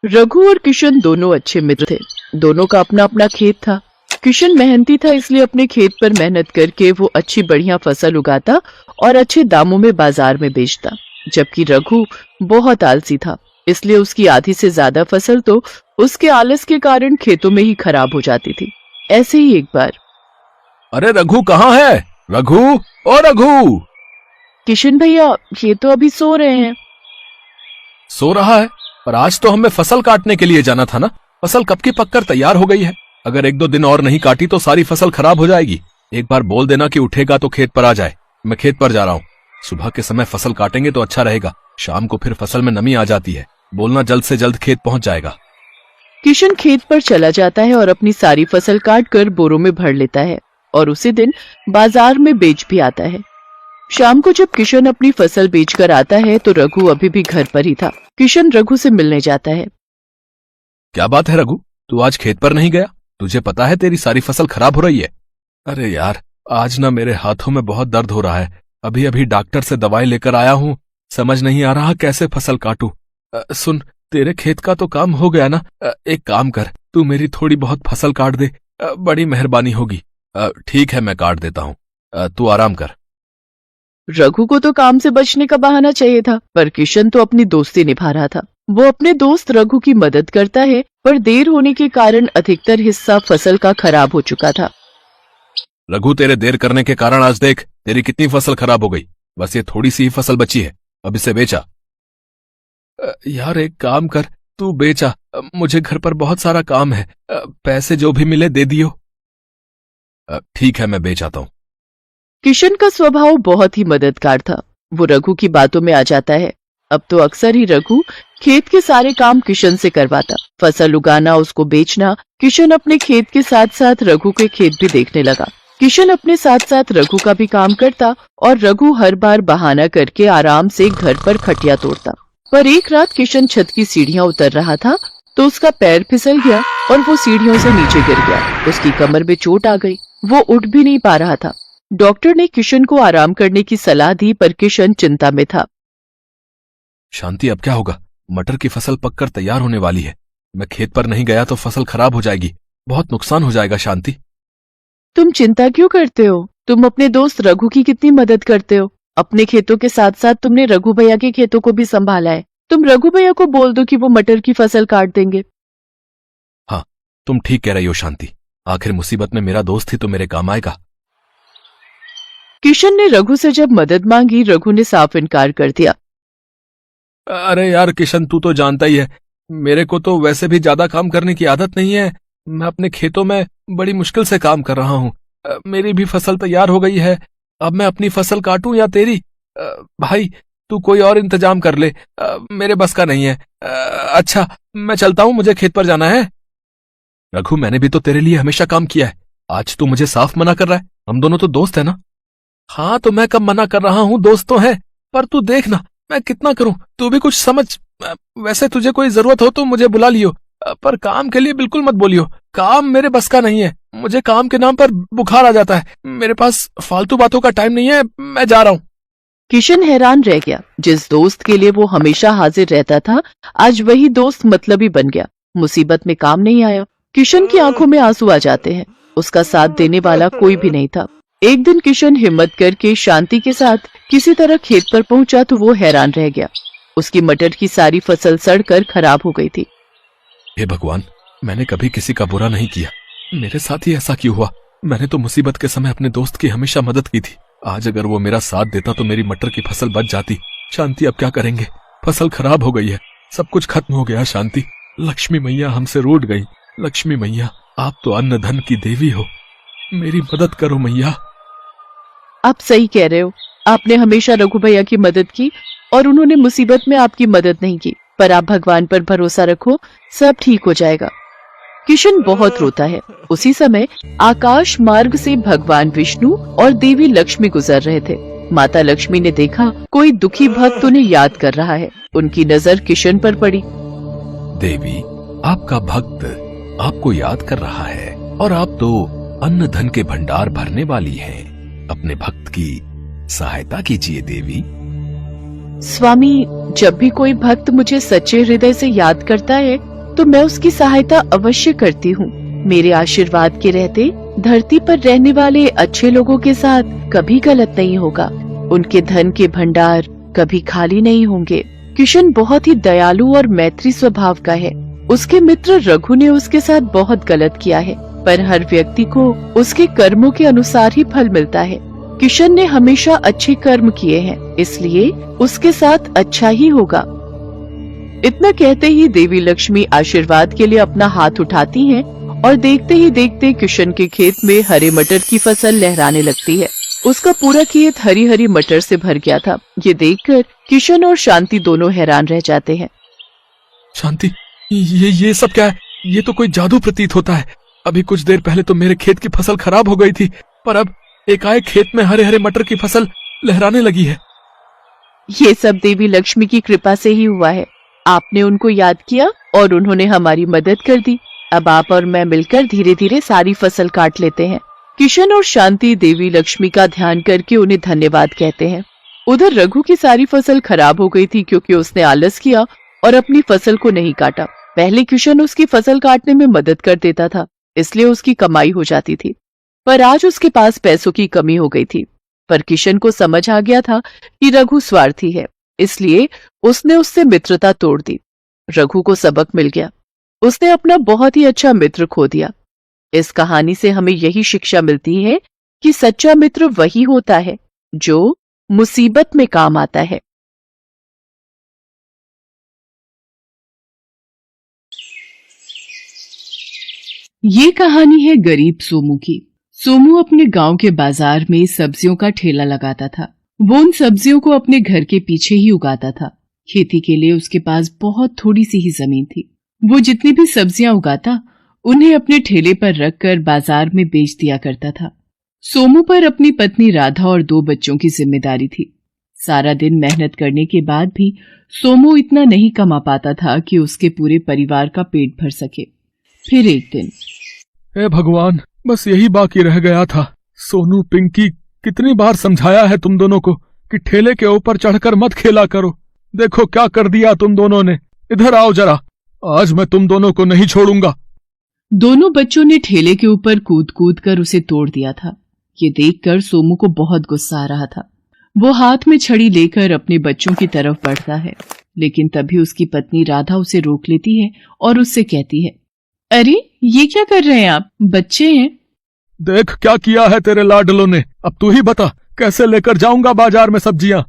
रघु और किशन दोनों अच्छे मित्र थे। दोनों का अपना अपना खेत था। किशन मेहनती था, इसलिए अपने खेत पर मेहनत करके वो अच्छी बढ़िया फसल उगाता और अच्छे दामों में बाजार में बेचता, जबकि रघु बहुत आलसी था, इसलिए उसकी आधी से ज्यादा फसल तो उसके आलस के कारण खेतों में ही खराब हो जाती थी। ऐसे ही एक बार, अरे रघु कहाँ है? रघु, ओ रघु! किशन भैया ये तो अभी सो रहे हैं। सो रहा है? पर आज तो हमें फसल काटने के लिए जाना था ना। फसल कब की पककर तैयार हो गई है। अगर 1-2 दिन और नहीं काटी तो सारी फसल खराब हो जाएगी। एक बार बोल देना कि उठेगा तो खेत पर आ जाए। मैं खेत पर जा रहा हूँ। सुबह के समय फसल काटेंगे तो अच्छा रहेगा, शाम को फिर फसल में नमी आ जाती है। बोलना जल्द से जल्द खेत पहुंच जाएगा। किशन खेत पर चला जाता है और अपनी सारी फसल काट कर बोरों में भर लेता है और उसी दिन बाजार में बेच भी आता है। शाम को जब किशन अपनी फसल बेचकर आता है तो रघु अभी भी घर पर ही था। किशन रघु से मिलने जाता है। क्या बात है रघु, तू आज खेत पर नहीं गया? तुझे पता है तेरी सारी फसल खराब हो रही है। अरे यार, आज ना मेरे हाथों में बहुत दर्द हो रहा है। अभी अभी डॉक्टर से दवाई लेकर आया हूँ। समझ नहीं आ रहा कैसे फसल काटूं। सुन, तेरे खेत का तो काम हो गया ना। एक काम कर, तू मेरी थोड़ी बहुत फसल काट दे। बड़ी मेहरबानी होगी। ठीक है, मैं काट देता हूँ। तू आराम कर। रघु को तो काम से बचने का बहाना चाहिए था, पर किशन तो अपनी दोस्ती निभा रहा था। वो अपने दोस्त रघु की मदद करता है, पर देर होने के कारण अधिकतर हिस्सा फसल का खराब हो चुका था। रघु, तेरे देर करने के कारण आज देख तेरी कितनी फसल खराब हो गई। बस ये थोड़ी सी ही फसल बची है, अब इसे बेचा। यार एक काम कर, तू बेचा। मुझे घर पर बहुत सारा काम है। पैसे जो भी मिले दे दियो। ठीक है, मैं बेच आता हूँ। किशन का स्वभाव बहुत ही मददगार था। वो रघु की बातों में आ जाता है। अब तो अक्सर ही रघु खेत के सारे काम किशन से करवाता। फसल उगाना, उसको बेचना। किशन अपने खेत के साथ साथ रघु के खेत भी देखने लगा। किशन अपने साथ साथ रघु का भी काम करता और रघु हर बार बहाना करके आराम से घर पर खटिया तोड़ता। पर एक रात किशन छत की सीढ़ियां उतर रहा था तो उसका पैर फिसल गया और वो सीढ़ियों से नीचे गिर गया। उसकी कमर में चोट आ गई, वो उठ भी नहीं पा रहा था। डॉक्टर ने किशन को आराम करने की सलाह दी, पर किशन चिंता में था। शांति, अब क्या होगा? मटर की फसल पककर तैयार होने वाली है। मैं खेत पर नहीं गया तो फसल खराब हो जाएगी, बहुत नुकसान हो जाएगा। शांति, तुम चिंता क्यों करते हो? तुम अपने दोस्त रघु की कितनी मदद करते हो। अपने खेतों के साथ साथ तुमने रघु भैया के खेतों को भी संभाला है। तुम रघु भैया को बोल दो कि वो मटर की फसल काट देंगे। हाँ, तुम ठीक कह रही हो शांति। आखिर मुसीबत में मेरा दोस्त ही तो मेरे काम आएगा। किशन ने रघु से जब मदद मांगी, रघु ने साफ इनकार कर दिया। अरे यार किशन, तू तो जानता ही है, मेरे को तो वैसे भी ज्यादा काम करने की आदत नहीं है। मैं अपने खेतों में बड़ी मुश्किल से काम कर रहा हूँ। मेरी भी फसल तैयार हो गई है। अब मैं अपनी फसल काटूं या तेरी? भाई, तू कोई और इंतजाम कर ले। मेरे बस का नहीं है। अच्छा, मैं चलता हूँ, मुझे खेत पर जाना है। रघु, मैंने भी तो तेरे लिए हमेशा काम किया है। आज तू मुझे साफ मना कर रहा है? हम दोनों तो दोस्त है ना। हाँ, तो मैं कब मना कर रहा हूँ, दोस्त तो है। पर तू देखना मैं कितना करूं, तू भी कुछ समझ। वैसे तुझे कोई जरूरत हो तो मुझे बुला लियो, पर काम के लिए बिल्कुल मत बोलियो। काम मेरे बस का नहीं है। मुझे काम के नाम पर बुखार आ जाता है। मेरे पास फालतू बातों का टाइम नहीं है। मैं जा रहा हूँ। किशन हैरान रह गया। जिस दोस्त के लिए वो हमेशा हाजिर रहता था, आज वही दोस्त मतलबी बन गया। मुसीबत में काम नहीं आया। किशन की आंखों में आंसू आ जाते हैं। उसका साथ देने वाला कोई भी नहीं था। एक दिन किशन हिम्मत करके शांति के साथ किसी तरह खेत पर पहुंचा तो वो हैरान रह गया। उसकी मटर की सारी फसल सड़कर खराब हो गई थी। हे भगवान, मैंने कभी किसी का बुरा नहीं किया। मेरे साथ ही ऐसा क्यों हुआ? मैंने तो मुसीबत के समय अपने दोस्त की हमेशा मदद की थी। आज अगर वो मेरा साथ देता तो मेरी मटर की फसल बच जाती। शांति, अब क्या करेंगे? फसल खराब हो गई है, सब कुछ खत्म हो गया। शांति, लक्ष्मी मैया हमसे रूठ गई। लक्ष्मी मैया, आप तो अन्न धन की देवी हो, मेरी मदद करो मैया। आप सही कह रहे हो। आपने हमेशा रघु भैया की मदद की और उन्होंने मुसीबत में आपकी मदद नहीं की। पर आप भगवान पर भरोसा रखो, सब ठीक हो जाएगा। किशन बहुत रोता है। उसी समय आकाश मार्ग से भगवान विष्णु और देवी लक्ष्मी गुजर रहे थे। माता लक्ष्मी ने देखा कोई दुखी भक्त उन्हें याद कर रहा है। उनकी नजर किशन पर पड़ी। देवी, आपका भक्त आपको याद कर रहा है और आप तो अन्न धन के भंडार भरने वाली हैं। अपने भक्त की सहायता कीजिए देवी। स्वामी, जब भी कोई भक्त मुझे सच्चे हृदय से याद करता है तो मैं उसकी सहायता अवश्य करती हूँ। मेरे आशीर्वाद के रहते धरती पर रहने वाले अच्छे लोगों के साथ कभी गलत नहीं होगा। उनके धन के भंडार कभी खाली नहीं होंगे। किशन बहुत ही दयालु और मैत्री स्वभाव का है। उसके मित्र रघु ने उसके साथ बहुत गलत किया है, पर हर व्यक्ति को उसके कर्मों के अनुसार ही फल मिलता है। किशन ने हमेशा अच्छे कर्म किए हैं, इसलिए उसके साथ अच्छा ही होगा। इतना कहते ही देवी लक्ष्मी आशीर्वाद के लिए अपना हाथ उठाती हैं और देखते ही देखते किशन के खेत में हरे मटर की फसल लहराने लगती है। उसका पूरा खेत हरी हरी मटर से भर गया था। ये देखकर किशन और शांति दोनों हैरान रह जाते हैं। शांति, ये सब क्या है? ये तो कोई जादू प्रतीत होता है। अभी कुछ देर पहले तो मेरे खेत की फसल खराब हो गई थी, पर अब एकाएक खेत में हरे हरे मटर की फसल लहराने लगी है। ये सब देवी लक्ष्मी की कृपा से ही हुआ है। आपने उनको याद किया और उन्होंने हमारी मदद कर दी। अब आप और मैं मिलकर धीरे धीरे सारी फसल काट लेते हैं। किशन और शांति देवी लक्ष्मी का ध्यान करके उन्हें धन्यवाद कहते हैं। उधर रघु की सारी फसल खराब हो गई थी क्योंकि उसने आलस किया और अपनी फसल को नहीं काटा। पहले किशन उसकी फसल काटने में मदद कर देता था, इसलिए उसकी कमाई हो जाती थी। पर आज उसके पास पैसों की कमी हो गई थी। पर किशन को समझ आ गया था कि रघु स्वार्थी है, इसलिए उसने उससे मित्रता तोड़ दी। रघु को सबक मिल गया। उसने अपना बहुत ही अच्छा मित्र खो दिया। इस कहानी से हमें यही शिक्षा मिलती है कि सच्चा मित्र वही होता है जो मुसीबत में काम आता है। ये कहानी है गरीब सोमू की। सोमू अपने गांव के बाजार में सब्जियों का ठेला लगाता था। वो उन सब्जियों को अपने घर के पीछे ही उगाता था। खेती के लिए उसके पास बहुत थोड़ी सी ही जमीन थी। वो जितनी भी सब्जियां उगाता उन्हें अपने ठेले पर रखकर बाजार में बेच दिया करता था। सोमू पर अपनी पत्नी राधा और 2 बच्चों की जिम्मेदारी थी। सारा दिन मेहनत करने के बाद भी सोमू इतना नहीं कमा पाता था कि उसके पूरे परिवार का पेट भर सके। फिर एक दिन, हे भगवान, बस यही बाकी रह गया था। सोनू, पिंकी, कितनी बार समझाया है तुम दोनों को कि ठेले के ऊपर चढ़कर मत खेला करो। देखो क्या कर दिया तुम दोनों ने। इधर आओ जरा, आज मैं तुम दोनों को नहीं छोड़ूंगा। दोनों बच्चों ने ठेले के ऊपर कूद कूद कर उसे तोड़ दिया था। ये देखकर सोमू को बहुत गुस्सा आ रहा था। वो हाथ में छड़ी लेकर अपने बच्चों की तरफ बढ़ता है, लेकिन तभी उसकी पत्नी राधा उसे रोक लेती है और उससे कहती है, अरे ये क्या कर रहे हैं आप? बच्चे हैं। देख क्या किया है तेरे लाडलों ने। अब तू ही बता, कैसे लेकर जाऊंगा बाजार में सब्जियां।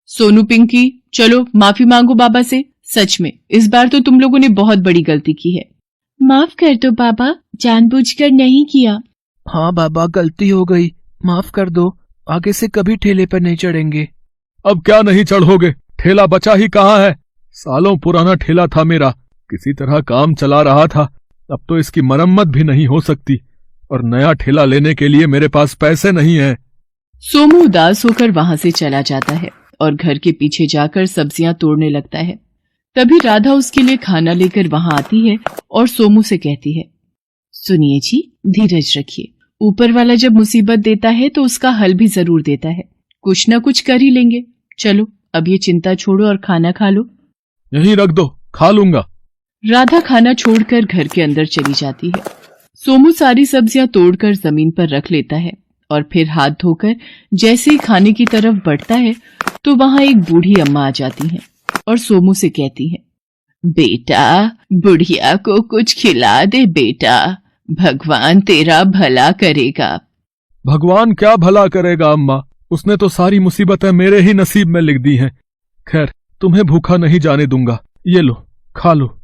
सोनू, पिंकी, चलो माफी मांगो बाबा से। सच में इस बार तो तुम लोगों ने बहुत बड़ी गलती की है। माफ कर दो बाबा, जानबूझकर नहीं किया। हाँ बाबा, गलती हो गई, माफ कर दो। आगे से कभी ठेले पर नहीं चढ़ेंगे। अब क्या नहीं चढ़ोगे? ठेला बचा ही कहाँ है? सालों पुराना ठेला था मेरा, किसी तरह काम चला रहा था। अब तो इसकी मरम्मत भी नहीं हो सकती और नया ठेला लेने के लिए मेरे पास पैसे नहीं है। सोमू उदास होकर वहां से चला जाता है और घर के पीछे जाकर सब्जियां तोड़ने लगता है। तभी राधा उसके लिए खाना लेकर वहां आती है और सोमू से कहती है, सुनिए जी, धीरज रखिए। ऊपर वाला जब मुसीबत देता है तो उसका हल भी जरूर देता है। कुछ न कुछ कर ही लेंगे। चलो अब ये चिंता छोड़ो और खाना खा लो। यहीं रख दो, खा लूंगा। राधा खाना छोड़कर घर के अंदर चली जाती है। सोमू सारी सब्जियां तोड़कर जमीन पर रख लेता है और फिर हाथ धोकर जैसे ही खाने की तरफ बढ़ता है तो वहां एक बूढ़ी अम्मा आ जाती हैं और सोमू से कहती है, बेटा, बुढ़िया को कुछ खिला दे बेटा, भगवान तेरा भला करेगा। भगवान क्या भला करेगा अम्मा, उसने तो सारी मुसीबतें मेरे ही नसीब में लिख दी हैं। खैर, तुम्हें भूखा नहीं जाने दूंगा, ये लो, खा लो।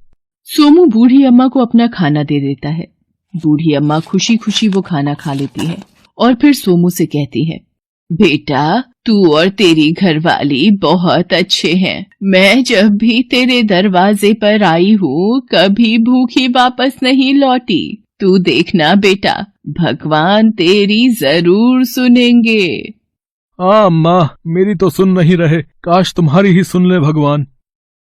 सोमू बूढ़ी अम्मा को अपना खाना दे देता है। बूढ़ी अम्मा खुशी खुशी वो खाना खा लेती है और फिर सोमू से कहती है, बेटा, तू और तेरी घरवाली बहुत अच्छे हैं। मैं जब भी तेरे दरवाजे पर आई हूँ कभी भूखी वापस नहीं लौटी। तू देखना बेटा, भगवान तेरी जरूर सुनेंगे। हाँ अम्मा, मेरी तो सुन नहीं रहे, काश तुम्हारी ही सुन ले भगवान।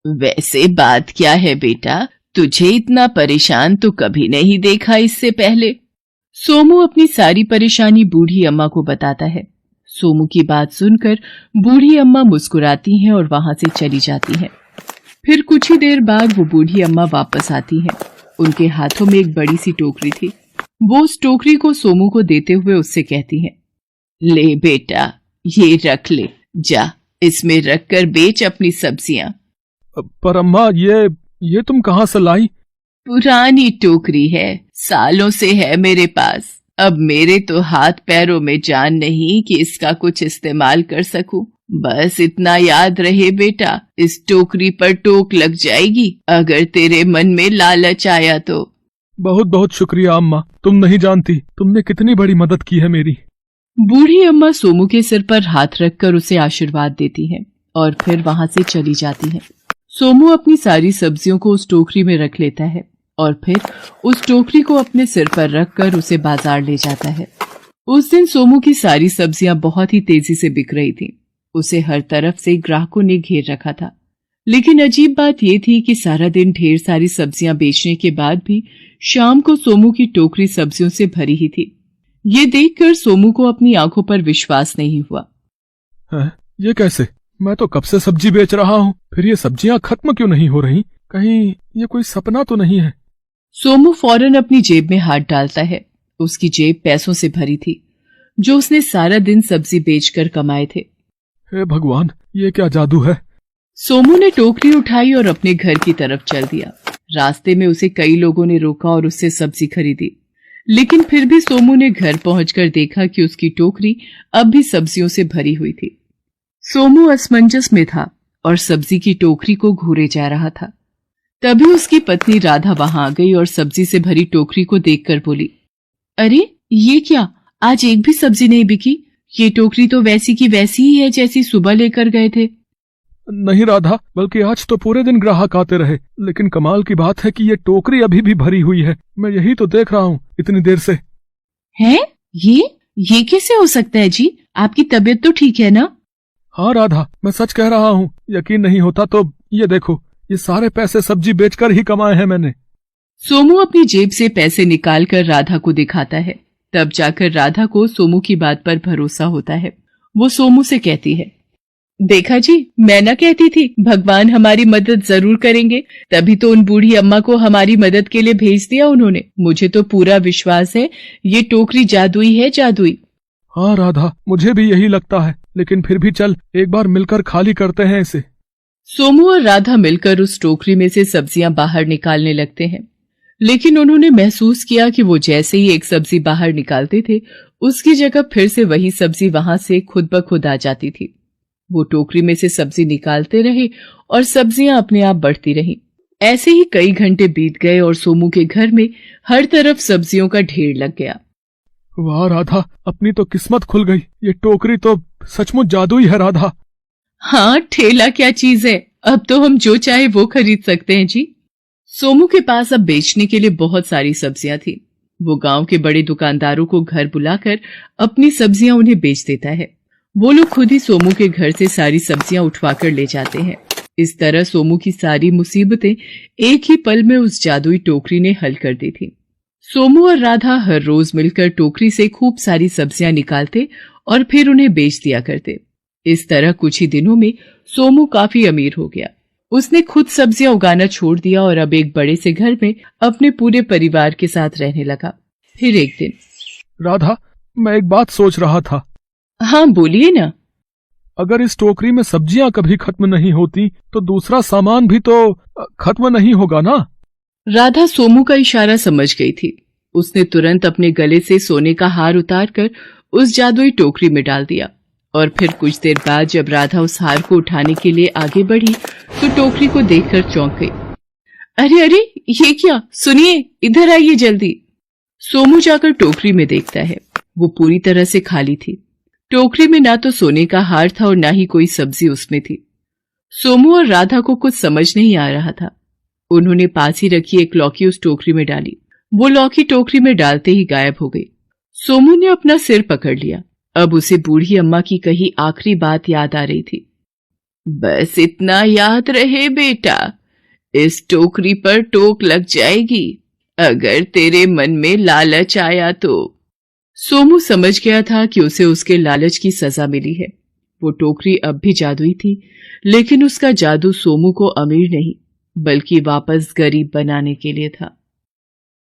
वैसे बात क्या है बेटा, तुझे इतना परेशान तो कभी नहीं देखा इससे पहले। सोमू अपनी सारी परेशानी बूढ़ी अम्मा को बताता है। सोमू की बात सुनकर बूढ़ी अम्मा मुस्कुराती हैं और वहां से चली जाती हैं। फिर कुछ ही देर बाद वो बूढ़ी अम्मा वापस आती हैं। उनके हाथों में एक बड़ी सी टोकरी थी। वो उस टोकरी को सोमू को देते हुए उससे कहती हैं, ले बेटा, ये रख ले, जा इसमें रख कर बेच अपनी सब्जियां। पर अम्मा, ये तुम कहाँ से लाई? पुरानी टोकरी है, सालों से है मेरे पास। अब मेरे तो हाथ पैरों में जान नहीं कि इसका कुछ इस्तेमाल कर सकूं। बस इतना याद रहे बेटा, इस टोकरी पर टोक लग जाएगी अगर तेरे मन में लालच आया तो। बहुत बहुत शुक्रिया अम्मा, तुम नहीं जानती तुमने कितनी बड़ी मदद की है मेरी। बूढ़ी अम्मा सोमू के सिर पर हाथ रखकर उसे आशीर्वाद देती हैं और फिर वहां से चली जाती हैं। सोमू अपनी सारी सब्जियों को उस टोकरी में रख लेता है और फिर उस टोकरी को अपने सिर पर रखकर उसे बाजार ले जाता है। उस दिन सोमू की सारी सब्जियां बहुत ही तेजी से बिक रही थीं। उसे हर तरफ से ग्राहकों ने घेर रखा था। लेकिन अजीब बात यह थी कि सारा दिन ढेर सारी सब्जियां बेचने के बाद भी शाम को सोमू की टोकरी सब्जियों से भरी ही थी। ये देखकर सोमू को अपनी आंखों पर विश्वास नहीं हुआ। ये कैसे? मैं तो कब से सब्जी बेच रहा हूँ, फिर ये सब्जियां खत्म क्यों नहीं हो रही? कहीं ये कोई सपना तो नहीं है? सोमू फौरन अपनी जेब में हाथ डालता है। उसकी जेब पैसों से भरी थी जो उसने सारा दिन सब्जी बेचकर कमाए थे। हे भगवान, ये क्या जादू है? सोमू ने टोकरी उठाई और अपने घर की तरफ चल दिया। रास्ते में उसे कई लोगों ने रोका और उससे सब्जी खरीदी, लेकिन फिर भी सोमू ने घर पहुंचकर देखा कि उसकी टोकरी अब भी सब्जियों से भरी हुई थी। सोमू असमंजस में था और सब्जी की टोकरी को घूरे जा रहा था। तभी उसकी पत्नी राधा वहां आ गई और सब्जी से भरी टोकरी को देखकर बोली, अरे ये क्या, आज एक भी सब्जी नहीं बिकी? ये टोकरी तो वैसी की वैसी ही है जैसी सुबह लेकर गए थे। नहीं राधा, बल्कि आज तो पूरे दिन ग्राहक आते रहे, लेकिन कमाल की बात है कि ये टोकरी अभी भी भरी हुई है। मैं यही तो देख रहा हूँ इतनी देर से। है? ये कैसे हो सकता है जी? आपकी तबीयत तो ठीक है ना? हाँ राधा, मैं सच कह रहा हूँ। यकीन नहीं होता तो ये देखो, ये सारे पैसे सब्जी बेचकर ही कमाए हैं मैंने। सोमू अपनी जेब से पैसे निकालकर राधा को दिखाता है। तब जाकर राधा को सोमू की बात पर भरोसा होता है। वो सोमू से कहती है, देखा जी, मैं ना कहती थी भगवान हमारी मदद जरूर करेंगे, तभी तो उन बूढ़ी अम्मा को हमारी मदद के लिए भेज दिया उन्होंने। मुझे तो पूरा विश्वास है ये टोकरी जादुई है, जादुई। हाँ राधा, मुझे भी यही लगता है, लेकिन फिर भी चल एक बार मिलकर खाली करते हैं इसे। सोमू और राधा मिलकर उस टोकरी में से सब्जियां बाहर निकालने लगते हैं, लेकिन उन्होंने महसूस किया कि वो जैसे ही एक सब्जी बाहर निकालते थे, उसकी जगह फिर से वही सब्जी वहां से खुद ब खुद आ जाती थी। वो टोकरी में से सब्जी निकालते रहे और सब्जियां अपने आप बढ़ती रहीं। ऐसे ही कई घंटे बीत गए और सोमू के घर में हर तरफ सब्जियों का ढेर लग गया। वाह राधा, अपनी तो किस्मत खुल गई। ये टोकरी तो सचमुच जादुई है राधा। हाँ, ठेला क्या चीज है, अब तो हम जो चाहे वो खरीद सकते हैं जी। सोमू के पास अब बेचने के लिए बहुत सारी सब्जियां थी। वो गांव के बड़े दुकानदारों को घर बुलाकर अपनी सब्जियां उन्हें बेच देता है। वो लोग खुद ही सोमू के घर से सारी सब्जियां उठवा कर ले जाते हैं। इस तरह सोमू की सारी मुसीबतें एक ही पल में उस जादुई टोकरी ने हल कर दी थी। सोमू और राधा हर रोज मिलकर टोकरी से खूब सारी सब्जियां निकालते और फिर उन्हें बेच दिया करते। इस तरह कुछ ही दिनों में सोमू काफी अमीर हो गया। उसने खुद सब्जियां उगाना छोड़ दिया और अब एक बड़े से घर में अपने पूरे परिवार के साथ रहने लगा। फिर एक दिन, राधा, मैं एक बात सोच रहा था। हाँ बोलिए ना। अगर इस टोकरी में सब्जियां कभी खत्म नहीं होती तो दूसरा सामान भी तो खत्म नहीं होगा ना? राधा सोमू का इशारा समझ गई थी। उसने तुरंत अपने गले से सोने का हार उतारकर उस जादुई टोकरी में डाल दिया और फिर कुछ देर बाद जब राधा उस हार को उठाने के लिए आगे बढ़ी तो टोकरी को देखकर चौंक गई। अरे अरे, ये क्या? सुनिए, इधर आइए जल्दी। सोमू जाकर टोकरी में देखता है। वो पूरी तरह से खाली थी। टोकरी में ना तो सोने का हार था और ना ही कोई सब्जी उसमें थी। सोमू और राधा को कुछ समझ नहीं आ रहा था। उन्होंने पास ही रखी एक लौकी उस टोकरी में डाली। वो लौकी टोकरी में डालते ही गायब हो गई। सोमू ने अपना सिर पकड़ लिया। अब उसे बूढ़ी अम्मा की कही आखिरी बात याद आ रही थी। बस इतना याद रहे बेटा, इस टोकरी पर टोक लग जाएगी अगर तेरे मन में लालच आया तो। सोमू समझ गया था कि उसे उसके लालच की सजा मिली है। वो टोकरी अब भी जादुई थी, लेकिन उसका जादू सोमू को अमीर नहीं बल्कि वापस गरीब बनाने के लिए था।